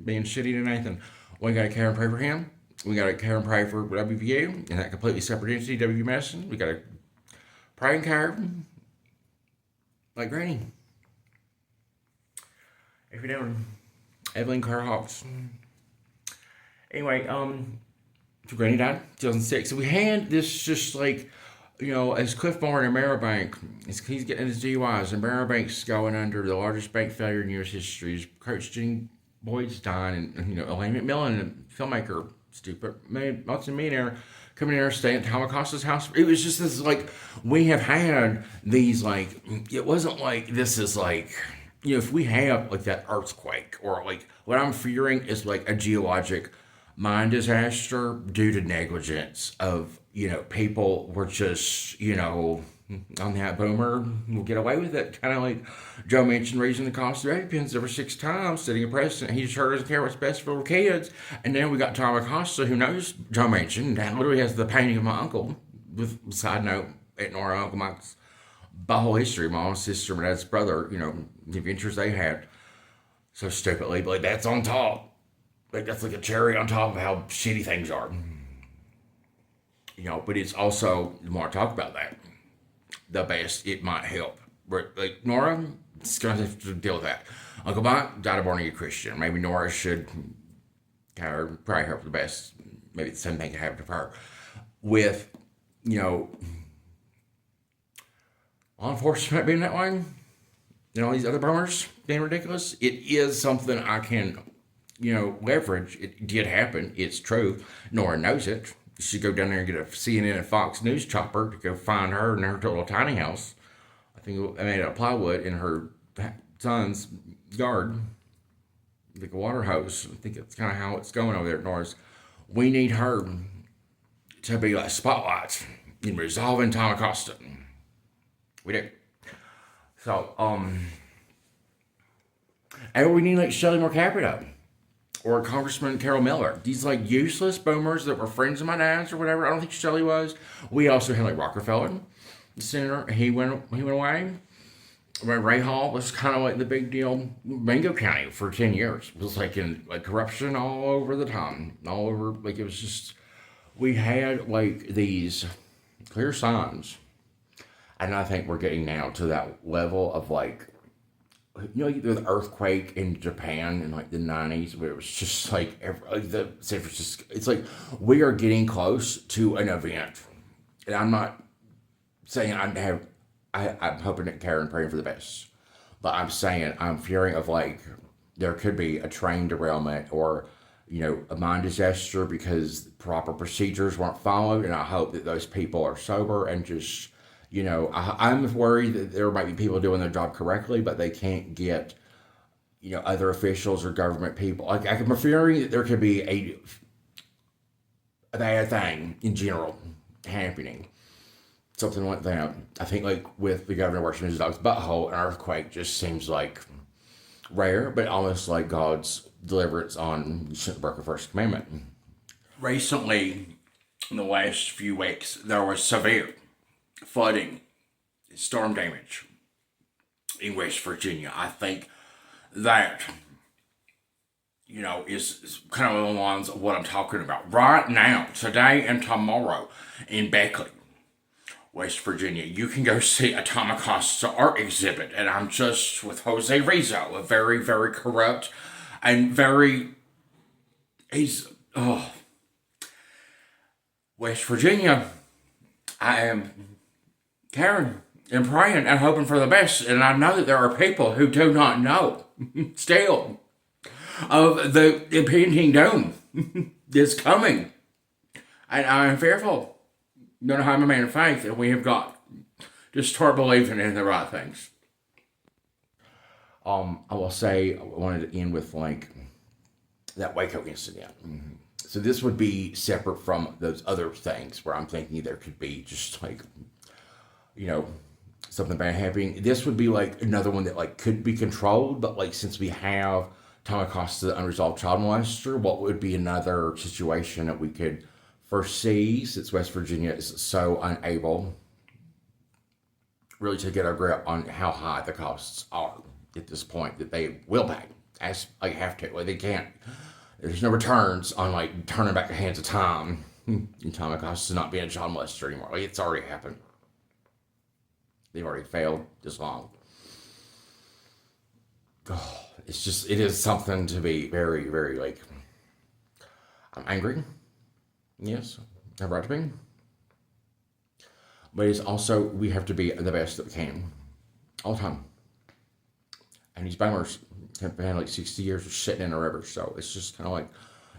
being shitty to Nathan. We got to care and pray for him. We got to care and pray for WVU and that completely separate entity, W Medicine. We got to pray and care like Granny. If you're doing Evelyn Carr Hawks. Anyway, so Granny died 2006. So we had this just like, as Cliff Barn and Marrowbank, he's getting his DUIs, and Marrowbank's going under the largest bank failure in U.S. history. Coach Jenny Boyd's dying, and, Elaine McMillan, a filmmaker, stupid, multi-millionaire, coming in there, staying at Tom Acosta's house. It was just this, like, we have had these, like, it wasn't like this is, like, if we have, like, that earthquake, or, like, what I'm fearing is, like, a geologic mine disaster due to negligence of, people were just, on that boomer, we'll get away with it. Kind of like Joe Manchin raising the cost of EpiPens over 6 times, setting a precedent. He sure doesn't care what's best for kids. And then we got Tom Acosta, who knows Joe Manchin, that literally has the painting of my uncle, with, side note, Aunt Nora, Uncle Mike's whole history, my mom's sister, my dad's brother, the adventures they had. So stupidly, but like, that's on top. Like, that's like a cherry on top of how shitty things are. But it's also, the more I talk about that, the best it might help. Like, Nora is going to have to deal with that. Uncle Mike died a born-again Christian. Maybe Nora should pray her for the best. Maybe the same thing could happen to her. With, law enforcement being that way, all these other bummers being ridiculous, it is something I can, leverage. It did happen. It's true. Nora knows it. You should go down there and get a CNN and Fox News chopper to go find her in her little tiny house. I think I made out of plywood in her son's yard, like a water hose. I think that's kind of how it's going over there at Norris. We need her to be like spotlights in resolving Tom Acosta. We do. So, and we need like Shelley Moore Capito. Or Congressman Carol Miller. These like useless boomers that were friends of my dad's or whatever. I don't think Shelley was. We also had like Rockefeller, the senator. He went away. Ray Hall was kind of like the big deal. Mango County for 10 years it was like in like corruption all over the time, all over. Like, it was just, we had like these clear signs, and I think we're getting now to that level of like, the earthquake in Japan in like the 90s, where it was just like the San Francisco. It's like we are getting close to an event, and I'm not saying I'm hoping that Karen praying for the best, but I'm saying I'm fearing of like there could be a train derailment or a mine disaster because proper procedures weren't followed, and I hope that those people are sober and just. I'm worried that there might be people doing their job correctly, but they can't get, other officials or government people. Like, I'm fearing that there could be a bad thing in general happening. something like that. I think like with the governor washing his dog's butthole, an earthquake just seems like rare, but almost like God's deliverance on you shouldn't break the first commandment. Recently, in the last few weeks, there was severe flooding, storm damage in West Virginia. I think that, is kind of along the lines of what I'm talking about. Right now, today and tomorrow, in Beckley, West Virginia, you can go see a Tamacasta art exhibit, and I'm just with Jose Rizzo, a very, very corrupt and West Virginia, I am caring and praying and hoping for the best, and I know that there are people who do not know still of the impending doom that's coming, and I am fearful. I'm a man of faith, and we have got to start believing in the right things. I will say I wanted to end with like that Waco incident. So this would be separate from those other things where I'm thinking there could be just like, something bad happening. This would be like another one that like could be controlled, but like since we have Tamacasta, the unresolved child molester, what would be another situation that we could foresee, since West Virginia is so unable really to get a grip on how high the costs are at this point that they will pay as like have to. Like they can't. There's no returns on like turning back the hands of time. And Tamacasta not being a child molester anymore. Like it's already happened. They've already failed this long. Oh, it is something to be very, very like. I'm angry. Yes, I've right to be. But it's also, we have to be the best that we can. All the time. And these boomers have been like 60 years of sitting in a river. So it's just kind of like,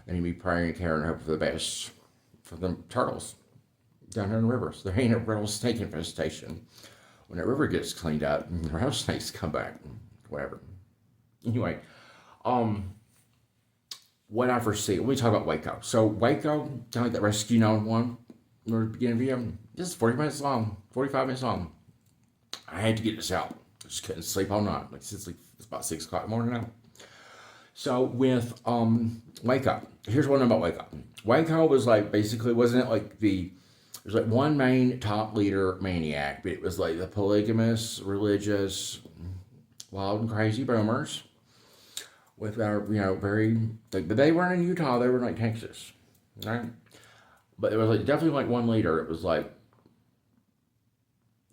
they need to be praying and caring and hoping for the best for the turtles down there in the river. So there ain't a rattlesnake infestation. When that river gets cleaned up, the rattlesnakes come back. Whatever. Anyway, what I foresee, let me talk about Waco. So Waco, kind of like that Rescue 911, in the beginning of the video, this is 40 minutes long, 45 minutes long. I had to get this out. I just couldn't sleep all night. It's about 6 o'clock in the morning now. So with Waco, here's what I know about Waco. Waco was like, basically, wasn't it like there's like one main top leader maniac, but it was like the polygamous, religious, wild and crazy boomers. With our, very, like, but they weren't in Utah, they were in, like, Texas, right? But it was, like, definitely, like, one leader, it was, like,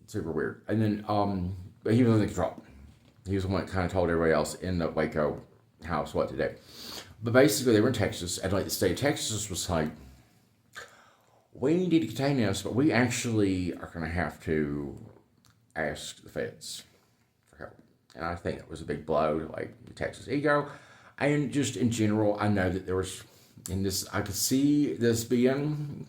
super weird. And then, but he was in control. He was the one that kind of told everybody else in the Waco house what to do. But basically, they were in Texas, and, like, the state of Texas was like, we need to contain this, but we actually are going to have to ask the feds for help. And I think it was a big blow to like the Texas ego. And just in general, I know that there was I could see this being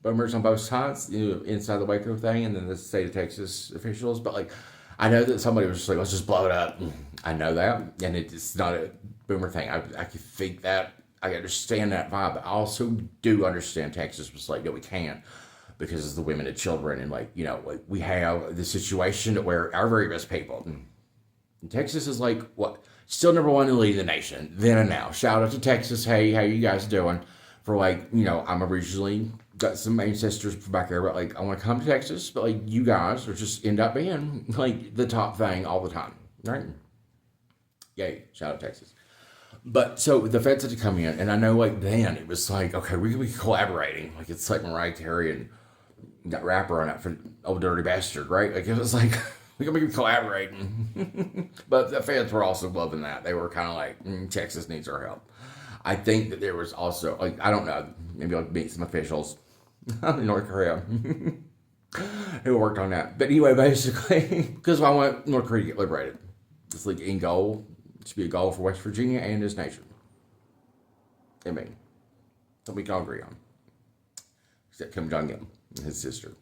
boomers on both sides, inside the Waco thing and then the state of Texas officials. But like, I know that somebody was just like, let's just blow it up. I know that. And it's not a boomer thing. I can think that. I understand that vibe. But I also do understand Texas was like, no, we can't. Because of the women and children. And like, like we have the situation where our very best people. And Texas is like, what? Still number one in the lead of the nation, then and now. Shout out to Texas. Hey, how you guys doing? For like, I'm originally got some ancestors back there, but like, I want to come to Texas, but like, you guys are just end up being like the top thing all the time, right? Yay, shout out Texas. But so the feds had to come in, and I know like then it was like, okay, we could be collaborating. Like, it's like Mariah Carey and that rapper on it for Old Dirty Bastard, right? Like, it was like, we could be collaborating. But the feds were also loving that. They were kind of like, Texas needs our help. I think that there was also, like, I don't know, maybe I'll meet some officials in North Korea who worked on that. But anyway, basically, because I want North Korea to get liberated. It's like in goal. It should be a goal for West Virginia and this nation. I mean, something we can all agree on. Except Kim Jong-un and his sister.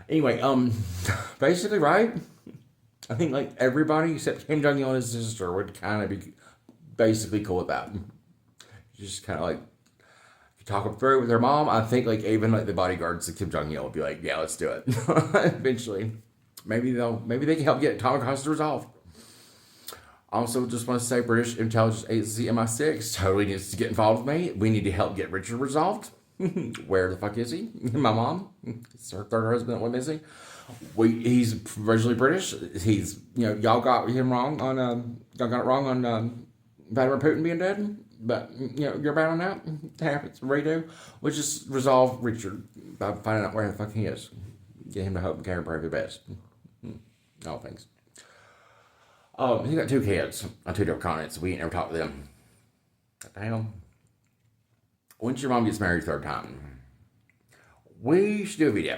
Anyway, basically, right? I think like everybody except Kim Jong-un and his sister would kind of be basically cool with that. Just kind of like talk them through with their mom. I think like even like the bodyguards, like Kim Jong Il, will be like, yeah, let's do it. Eventually, maybe they can help get Atomic hostage resolved. Also, just want to say British intelligence agency MI6 totally needs to get involved with me. We need to help get Richard resolved. Where the fuck is he? My mom, it's her third husband that went missing. He's originally British. He's y'all got him wrong on y'all got it wrong on Vladimir Putin being dead. But you're bad on that. It happens. Redo. We'll just resolve Richard by finding out where the fuck he is. Get him to hope and care and pray for the best. All things. He got 2 kids on 2 different continents. We ain't never talked to them. What the hell? Once your mom gets married 3rd time, we should do a video.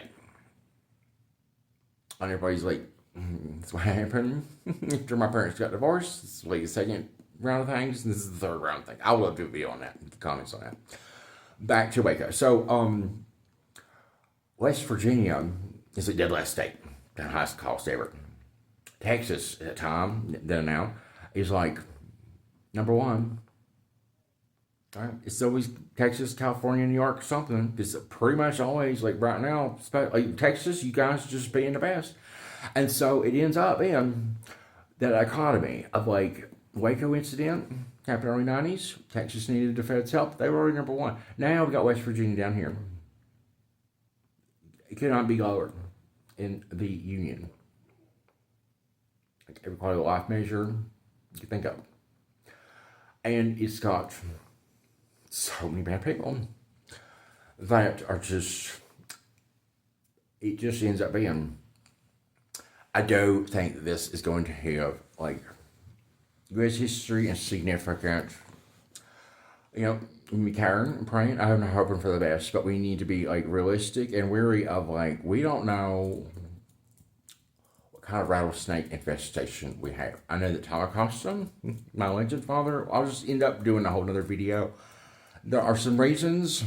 And everybody's like, that's what happened after my parents got divorced. This is like the 2nd round of things, and this is the 3rd round thing. I will love to do a video on that, the comments on that. Back to Waco. So, West Virginia is a dead last state. The highest cost ever. Texas at the time, then now, is like number 1. Right? It's always Texas, California, New York, something. It's pretty much always like right now, like Texas, you guys just being the best. And so it ends up in that economy of like Waco incident, happened in the early 90s. Texas needed the Fed's help. They were already number 1. Now we got West Virginia down here. It cannot be lower in the union. Like every quality of life measure you can think of. And it's got so many bad people that are just, it just ends up being, I don't think that this is going to have like U.S. history and significant, we caring and praying. I'm hoping for the best, but we need to be like realistic and wary of like, we don't know what kind of rattlesnake infestation we have. I know that Tallahassee, my legend father, I'll just end up doing a whole nother video. There are some reasons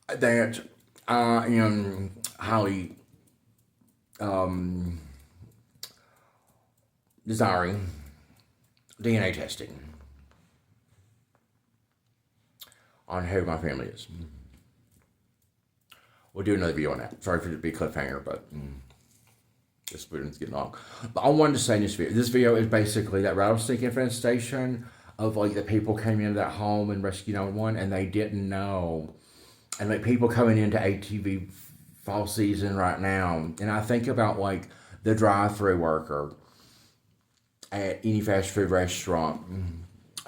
that I am highly desiring DNA testing on who my family is. We'll do another video on that. Sorry for it to be a cliffhanger, but this video's getting long. But I wanted to say in this video, is basically that rattlesnake infestation of like the people came into that home and rescued 911 and they didn't know. And like people coming into ATV fall season right now. And I think about like the drive-through worker at any fast food restaurant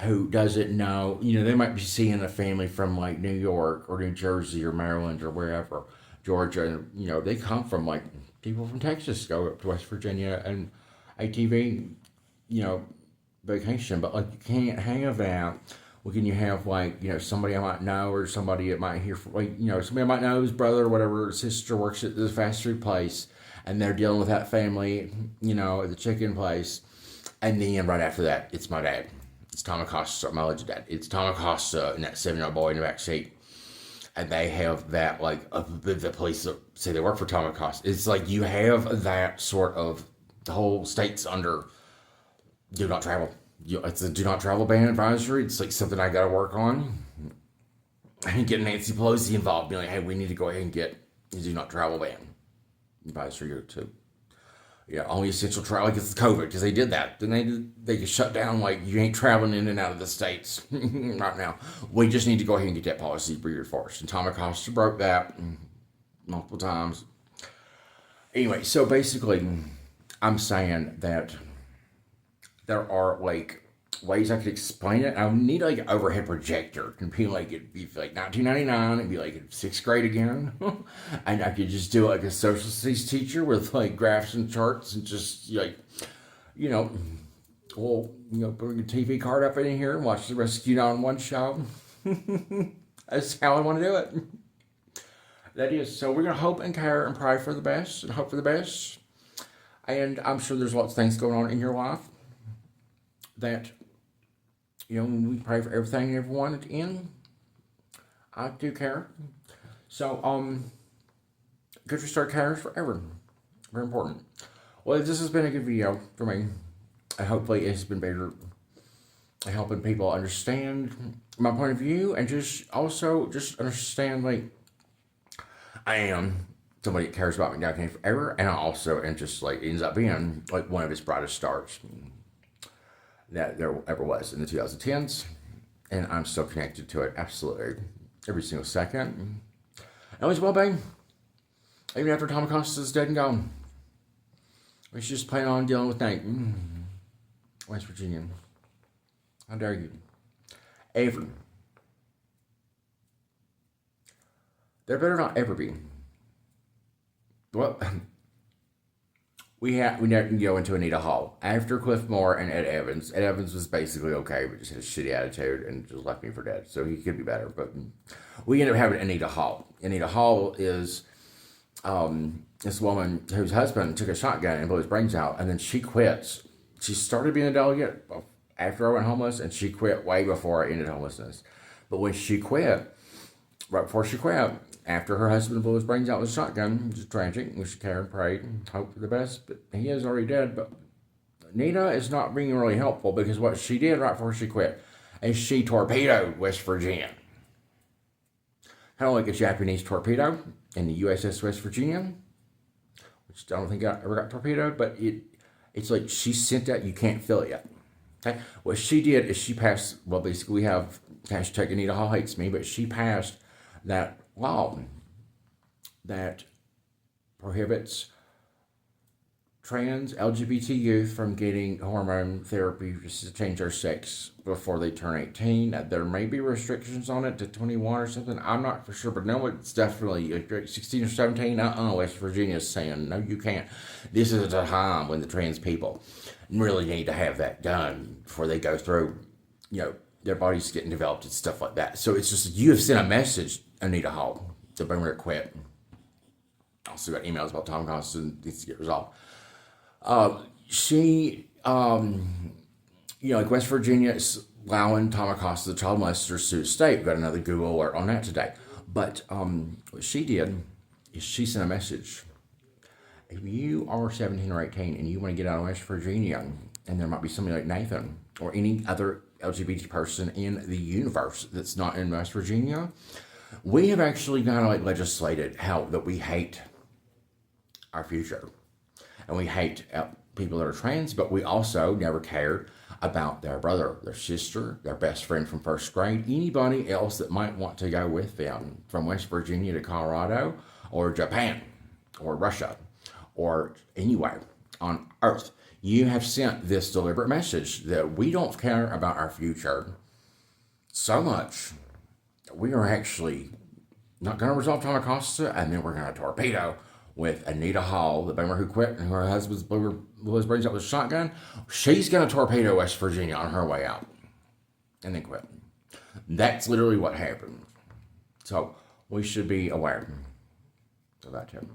who doesn't know, they might be seeing a family from like New York or New Jersey or Maryland or wherever, Georgia, and they come from like people from Texas go up to West Virginia and ATV, vacation, but like you can't have that. Well, can you have like, somebody I might know or somebody that might hear from, like, somebody I might know, his brother or whatever, his sister works at the fast food place and they're dealing with that family, at the chicken place. And then right after that, it's my dad. It's Tom Acosta, my legend dad. It's Tom Acosta and that 7-year-old boy in the back seat. And they have that, like, the police say they work for Tom Acosta. It's like you have that sort of, the whole state's under do not travel. It's a do not travel ban advisory. It's like something I got to work on. And get Nancy Pelosi involved. Be like, hey, we need to go ahead and get the do not travel ban advisory too. Only essential travel, like it's COVID, because they did that. Then they just shut down, like, you ain't traveling in and out of the states right now. We just need to go ahead and get that policy reinforced. And Tom Acosta broke that multiple times. Anyway, so basically, I'm saying that there are, like, ways I could explain it. I need, like, an overhead projector. It can be, like, it'd be, like, 1999. It'd be, like, in 6th grade again. And I could just do, like, a social studies teacher with, like, graphs and charts and just, like, bring a TV card up in here and watch the Rescue 911 show. That's how I want to do it. That is. So we're going to hope and care and pray for the best and hope for the best. And I'm sure there's lots of things going on in your life that, we pray for everything and everyone at the end. I do care. So, good restart cares forever. Very important. Well, this has been a good video for me. And hopefully it's been better helping people understand my point of view and just also just understand like I am somebody that cares about me down here forever, and I also am just like ends up being like one of his brightest stars that there ever was in the 2010s, and I'm still connected to it absolutely every single second. And as well, babe, even after Tom Acosta's dead and gone, we should just plan on dealing with Nate, West Virginia. How dare you? Ever. There better not ever be. Well, we never can go into Anita Hall. After Cliff Moore and Ed Evans, Ed Evans was basically okay, but just had a shitty attitude and just left me for dead. So he could be better. But we ended up having Anita Hall. Anita Hall is this woman whose husband took a shotgun and blew his brains out, and then she quits. She started being a delegate after I went homeless, and she quit way before I ended homelessness. But when she quit, right before she quit, after her husband blew his brains out with a shotgun, which is tragic, we should care and pray and hope for the best, but he is already dead. But Nita is not being really helpful because what she did right before she quit is she torpedoed West Virginia. Kind of like a Japanese torpedo in the USS West Virginia, which I don't think I ever got torpedoed, but it's like she sent that, you can't feel it yet. Okay? What she did is she passed, well, basically we have hashtag Anita Hall hates me, but she passed that law that prohibits trans LGBT youth from getting hormone therapy just to change their sex before they turn 18. There may be restrictions on it to 21 or something. I'm not for sure, but no, it's definitely 16 or 17. West Virginia is saying, no, you can't. This is a time when the trans people really need to have that done before they go through, their bodies getting developed and stuff like that. So it's just, you have sent a message, Anita Hall, to bring her to quit. Also got emails about Tom Constant needs to get resolved. Like West Virginia is allowing Tom Acosta, the child molester, sue state. Got another Google alert on that today. But what she did is she sent a message. If you are 17 or 18 and you want to get out of West Virginia, and there might be somebody like Nathan or any other LGBT person in the universe that's not in West Virginia, we have actually kind of legislated how that we hate our future. And we hate people that are trans, but we also never cared about their brother, their sister, their best friend from first grade, anybody else that might want to go with them from West Virginia to Colorado or Japan or Russia or anywhere on earth. You have sent this deliberate message that we don't care about our future so much that we are actually not going to resolve Tom Acosta, and then we're going to torpedo with Anita Hall, the boomer who quit and her husband's blew his brains out with a shotgun. She's going to torpedo West Virginia on her way out and then quit. That's literally what happened. So we should be aware of that too.